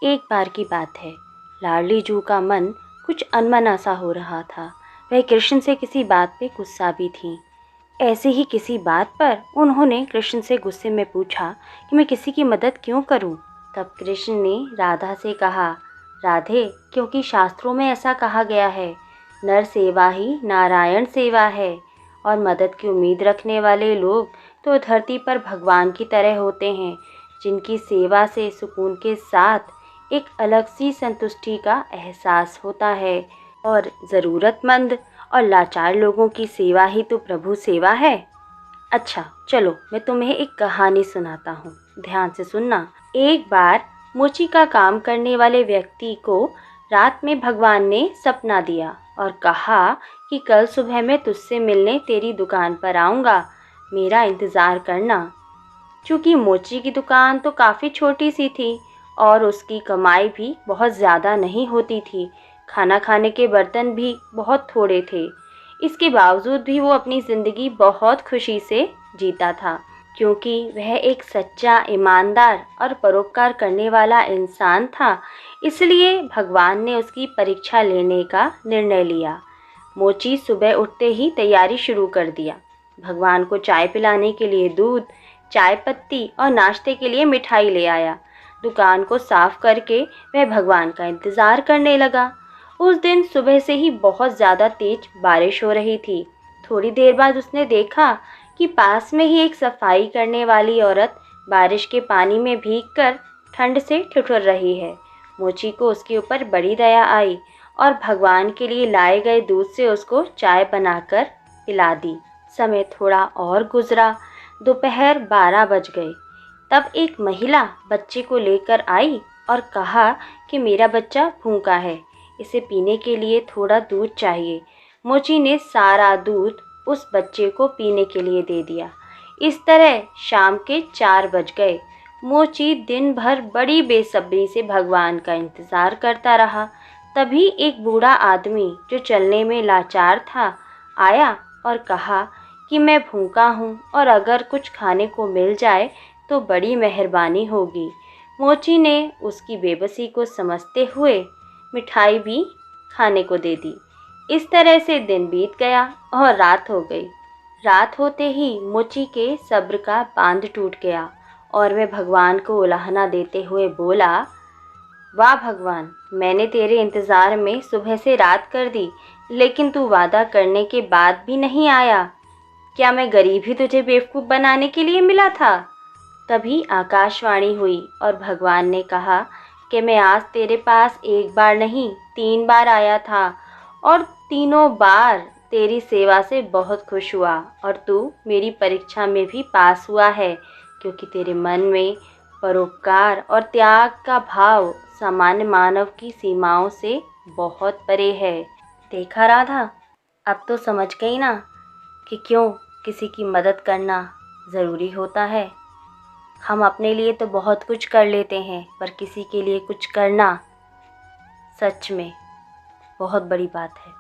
एक बार की बात है, लाडली जू का मन कुछ अनमना सा हो रहा था। वह कृष्ण से किसी बात पे गुस्सा भी थी। ऐसे ही किसी बात पर उन्होंने कृष्ण से गुस्से में पूछा कि मैं किसी की मदद क्यों करूं। तब कृष्ण ने राधा से कहा, राधे, क्योंकि शास्त्रों में ऐसा कहा गया है, नर सेवा ही नारायण सेवा है, और मदद की उम्मीद रखने वाले लोग तो धरती पर भगवान की तरह होते हैं, जिनकी सेवा से सुकून के साथ एक अलग सी संतुष्टि का एहसास होता है। और ज़रूरतमंद और लाचार लोगों की सेवा ही तो प्रभु सेवा है। अच्छा चलो, मैं तुम्हें एक कहानी सुनाता हूँ, ध्यान से सुनना। एक बार मोची का काम करने वाले व्यक्ति को रात में भगवान ने सपना दिया और कहा कि कल सुबह मैं तुझसे मिलने तेरी दुकान पर आऊँगा, मेरा इंतज़ार करना। चूँकि मोची की दुकान तो काफ़ी छोटी सी थी और उसकी कमाई भी बहुत ज़्यादा नहीं होती थी, खाना खाने के बर्तन भी बहुत थोड़े थे। इसके बावजूद भी वो अपनी ज़िंदगी बहुत खुशी से जीता था, क्योंकि वह एक सच्चा, ईमानदार और परोपकार करने वाला इंसान था। इसलिए भगवान ने उसकी परीक्षा लेने का निर्णय लिया। मोची सुबह उठते ही तैयारी शुरू कर दिया। भगवान को चाय पिलाने के लिए दूध, चाय पत्ती और नाश्ते के लिए मिठाई ले आया। दुकान को साफ करके वह भगवान का इंतज़ार करने लगा। उस दिन सुबह से ही बहुत ज़्यादा तेज बारिश हो रही थी। थोड़ी देर बाद उसने देखा कि पास में ही एक सफाई करने वाली औरत बारिश के पानी में भीगकर ठंड से ठिठुर रही है। मोची को उसके ऊपर बड़ी दया आई और भगवान के लिए लाए गए दूध से उसको चाय बनाकर पिला दी। समय थोड़ा और गुजरा। दोपहर 12 बज गए। तब एक महिला बच्चे को लेकर आई और कहा कि मेरा बच्चा भूखा है, इसे पीने के लिए थोड़ा दूध चाहिए। मोची ने सारा दूध उस बच्चे को पीने के लिए दे दिया। इस तरह शाम के 4 बज गए। मोची दिन भर बड़ी बेसब्री से भगवान का इंतज़ार करता रहा। तभी एक बूढ़ा आदमी जो चलने में लाचार था आया और कहा कि मैं भूखा हूँ और अगर कुछ खाने को मिल जाए तो बड़ी मेहरबानी होगी। मोची ने उसकी बेबसी को समझते हुए मिठाई भी खाने को दे दी। इस तरह से दिन बीत गया और रात हो गई। रात होते ही मोची के सब्र का बांध टूट गया और वह भगवान को उलाहना देते हुए बोला, वाह भगवान, मैंने तेरे इंतज़ार में सुबह से रात कर दी, लेकिन तू वादा करने के बाद भी नहीं आया। क्या मैं गरीब ही तुझे बेवकूफ़ बनाने के लिए मिला था? तभी आकाशवाणी हुई और भगवान ने कहा कि मैं आज तेरे पास एक बार नहीं 3 बार आया था और तीनों बार तेरी सेवा से बहुत खुश हुआ और तू मेरी परीक्षा में भी पास हुआ है, क्योंकि तेरे मन में परोपकार और त्याग का भाव सामान्य मानव की सीमाओं से बहुत परे है। देखा राधा, अब तो समझ गई ना कि क्यों किसी की मदद करना ज़रूरी होता है। हम अपने लिए तो बहुत कुछ कर लेते हैं, पर किसी के लिए कुछ करना सच में बहुत बड़ी बात है।